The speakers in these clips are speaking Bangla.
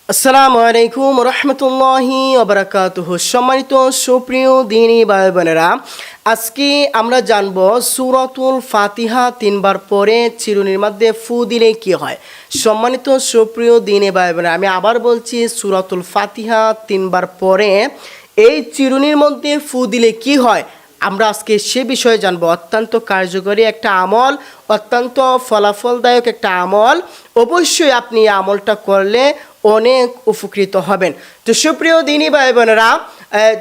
আসসালামু আলাইকুম রহমতুল্লাহি ওবারাকাতুহু। সম্মানিত সুপ্রিয় দিনী ভাই বোনেরা, আজকে আমরা জানব সূরাতুল ফাতিহা তিনবার পরে চিরুনির মধ্যে ফু দিলে কি হয়। সম্মানিত সুপ্রিয় দিনী ভাই বোনেরা, আমি আবার বলছি, সূরাতুল ফাতিহা তিনবার পরে এই চিরুনির মধ্যে ফু দিলে কি হয়, আমরা আজকে সে বিষয়ে জানবো। অত্যন্ত কার্যকরী একটা আমল, অত্যন্ত ফলাফলদায়ক একটা আমল। অবশ্যই আপনি এই আমলটা করলে অনেক উপকৃত হবেন। তো সুপ্রিয় দিনী ভাই বোনেরা,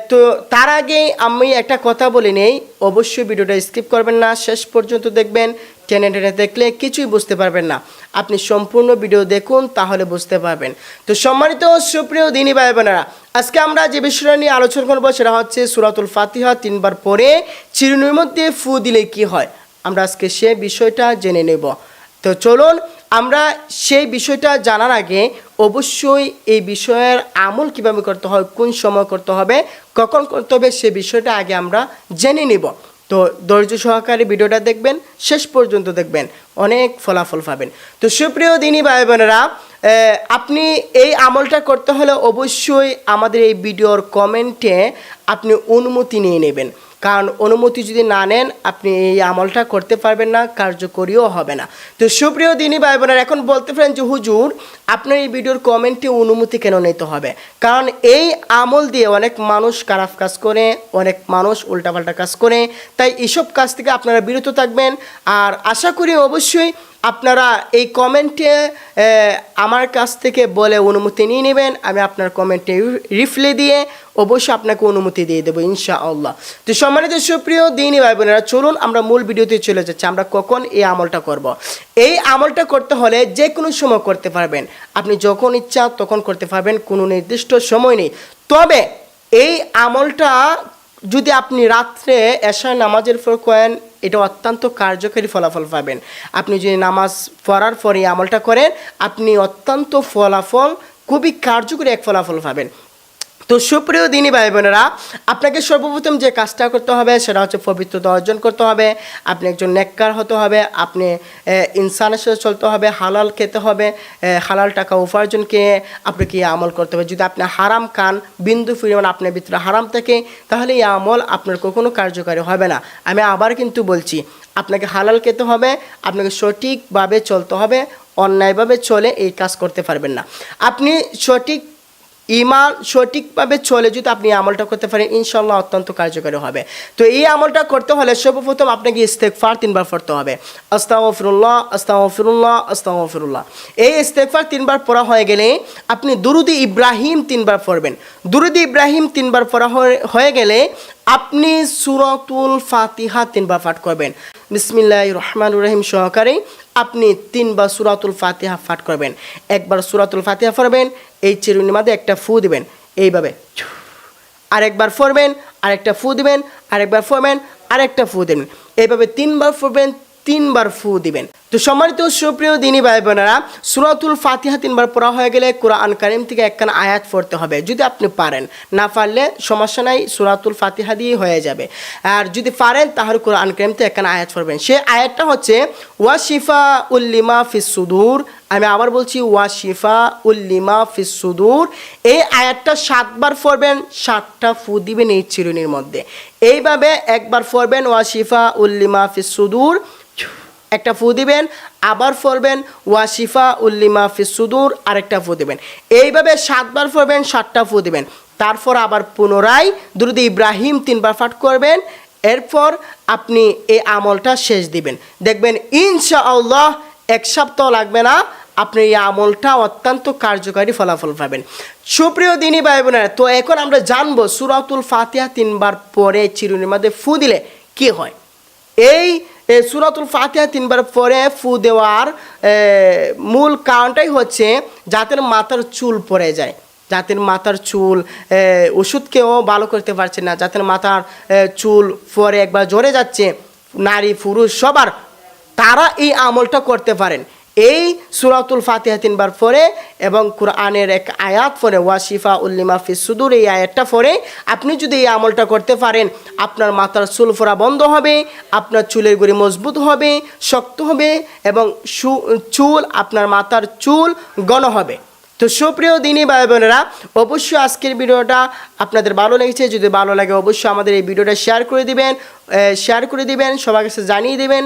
তো তার আগে আমি একটা কথা বলে নেই, অবশ্যই ভিডিওটা স্কিপ করবেন না, শেষ পর্যন্ত দেখবেন। টেনে টেনে দেখলে কিছুই বুঝতে পারবেন না, আপনি সম্পূর্ণ ভিডিও দেখুন, তাহলে বুঝতে পারবেন। তো সম্মানিত সুপ্রিয় দিনী ভাই বোনেরা, আজকে আমরা যে বিষয়টা নিয়ে আলোচনা করবো সেটা হচ্ছে সূরাতুল ফাতিহা তিনবার পরে চিরুনির মধ্যে ফু দিলে কি হয়। আমরা আজকে সে বিষয়টা জেনে নেব। তো চলুন, আমরা সেই বিষয়টা জানার আগে অবশ্যই এই বিষয়ের আমল কিভাবে করতে হয়, কোন সময় করতে হবে, কখন করতে হবে, সে বিষয়টা আগে আমরা জেনে নেব। তো ধৈর্য সহকারে ভিডিওটা দেখবেন, শেষ পর্যন্ত দেখবেন, অনেক ফলাফল পাবেন। তো সুপ্রিয় দিনী ভাই বোনেরা, আপনি এই আমলটা করতে হলে অবশ্যই আমাদের এই ভিডিওর কমেন্টে আপনি অনুমতি নিয়ে নেবেন, কারণ অনুমতি যদি না নেন আপনি এই আমলটা করতে পারবেন না, কার্যকরীও হবে না। তো সুপ্রিয় দিনী ভাই বোনেরা, এখন বলতে পারেন যে হুজুর, আপনার এই ভিডিওর কমেন্টে অনুমতি কেন নিতে হবে? কারণ এই আমল দিয়ে অনেক মানুষ খারাপ কাজ করে, অনেক মানুষ উল্টাপাল্টা কাজ করে, তাই এসব কাজ থেকে আপনারা বিরত থাকবেন। আর আশা করি অবশ্যই আপনারা এই কমেন্টে আমার কাছ থেকে বলে অনুমতি নিয়ে নেবেন। আমি আপনার কমেন্টে রিপ্লাই দিয়ে অবশ্যই আপনাকে অনুমতি দিয়ে দেবো ইনশাআল্লাহ। তো সম্মানিত সুপ্রিয় দিনী ভাই বোনেরা, চলুন আমরা মূল ভিডিওতে চলে যাচ্ছি। আমরা কখন এই আমলটা করব। এই আমলটা করতে হলে যে কোনো সময় করতে পারবেন, আপনি যখন ইচ্ছা তখন করতে পারবেন, কোনো নির্দিষ্ট সময় নেই। তবে এই আমলটা যদি আপনি রাত্রে এশার নামাজের পর করেন, এটা অত্যন্ত কার্যকরী ফলাফল পাবেন। আপনি যদি নামাজ পড়ার পরে আমলটা করেন, আপনি অত্যন্ত ফলাফল, খুবই কার্যকরী এক ফলাফল পাবেন। তো সুপ্রিয় দিনী ভাই বোনেরা, আপনাকে সর্বপ্রথম যে কাজটা করতে হবে সেটা হচ্ছে পবিত্রতা অর্জন করতে হবে। আপনি একজন নেককার হতে হবে, আপনি ইনসানের সাথে চলতে হবে, হালাল খেতে হবে, হালাল টাকা উপার্জনকে আপনাকে এই আমল করতে হবে। যদি আপনি হারাম খান, বিন্দু পরিমাণ আপনার ভিতরে হারাম থাকে, তাহলে এই আমল আপনার কখনো কার্যকারী হবে না। আমি আবার কিন্তু বলছি, আপনাকে হালাল খেতে হবে, আপনাকে সঠিকভাবে চলতে হবে। অন্যায়ভাবে চলে এই কাজ করতে পারবেন না। আপনি ইমান সঠিকভাবে চলে যদি আপনি আমলটা করতে পারেন, ইনশাল্লাহ অত্যন্ত কার্যকরী হবে। তো এই আমলটা করতে হলে সর্বপ্রথম আপনাকে ইস্তেগফার তিনবার পড়তে হবে। আস্তাগফিরুল্লাহ, আস্তাগফিরুল্লাহ, আস্তাগফিরুল্লাহ। এই ইস্তেগফার তিনবার পড়া হয়ে গেলে আপনি দুরুদি ইব্রাহিম তিনবার পড়বেন। দুরুদি ইব্রাহিম তিনবার পড়া হয়ে গেলে আপনি সূরাতুল ফাতিহা তিনবার পাঠ করবেন। বিসমিল্লাহির রহমানির রহিম সহকারে আপনি তিনবার সূরাতুল ফাতিহা পাঠ করবেন। একবার সূরাতুল ফাতিহা পড়বেন, এই চিরুনির মধ্যে একটা ফু দিবেন এইভাবে, আরেকবার পড়বেন, আরেকটা ফু দিবেন, আরেকবার পড়বেন, আরেকটা ফু দিবেন, এইভাবে তিনবার পড়বেন, তিনবার ফু দিবেন। তো সম্মানিত সুপ্রিয় দিনী ভাই বোনেরা, সূরাতুল ফাতিহা তিনবার পড়া হয়ে গেলে কোরআন কারীম থেকে একখানা আয়াত পড়তে হবে। যদি আপনি পারেন, না পারলে সমস্যা নাই, সূরাতুল ফাতিহা দিয়ে হয়ে যাবে। আর যদি পারেন তাহলে কোরআন কারীম থেকে একখানা আয়াত পড়বেন। সেই আয়াতটা হচ্ছে ওয়াশিফা উল্লিমা ফিস সুদূর। আমি আবার বলছি, ওয়াশিফা উল্লিমা ফিস সুদূর। এই আয়াতটা 7 বার পড়বেন, 7টা ফু দিবেন এই চিরুনির মধ্যে। এইভাবে একবার পড়বেন ওয়াশিফা উল্লিমা ফিস সুদূর, একটা ফু দিবেন, আবার পড়বেন ওয়াশিফা উল্লিমা ফিস সুদূর, আরেকটা ফু দিবেন। এইভাবে 7 বার পড়বেন, 7টা ফু দিবেন। তারপর আবার পুনরায় দুরুদ ইব্রাহিম 3বার পাঠ করবেন। এরপর আপনি এই আমলটা শেষ দিবেন, দেখবেন ইনশাআল্লাহ 1 সপ্তাহ লাগবে না, আপনি এই আমলটা অত্যন্ত কার্যকারী ফলাফল পাবেন। সুপ্রিয় দিনী ভাই বোনেরা, তো এখন আমরা জানবো সূরাতুল ফাতিহা 3বার পরে চিরুনির মধ্যে ফু দিলে কি হয়। এই সূরাতুল ফাতিহা 3বার পরে ফু দেওয়ার মূল কারণটাই হচ্ছে যাদের মাথার চুল পড়ে যায়, যাদের মাথার চুল ওষুধকেও ভালো করতে পারছে না, যাদের মাথার চুল পরে একবার ঝরে যাচ্ছে, নারী পুরুষ সবার, তারা এই আমলটা করতে পারেন। এই সূরাতুল ফাতিহা 3বার পরে এবং কোরআনের এক আয়াত পরে ওয়াশিফা উল্লিমা ফিস সুদূর, এই আয়াতটা পরে আপনি যদি এই আমলটা করতে পারেন, আপনার মাথার চুল ফোড়া বন্ধ হবে, আপনার চুলের গুড়ি মজবুত হবে, শক্ত হবে এবং চুল, আপনার মাথার চুল ঘন হবে। তো সুপ্রিয় দিনী ভাই বোনেরা, অবশ্যই আজকের ভিডিওটা আপনাদের ভালো লেগেছে। যদি ভালো লাগে অবশ্যই আমাদের এই ভিডিওটা শেয়ার করে দিবেন, সবার কাছে জানিয়ে দিবেন,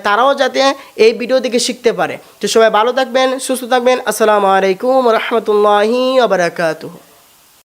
তারাও যাতে এই ভিডিও দেখে শিখতে পারে। তো সবাই ভালো থাকবেন, সুস্থ থাকবেন। আসসালামু আলাইকুম রহমতুল্লাহি ওয়া বারাকাতুহু।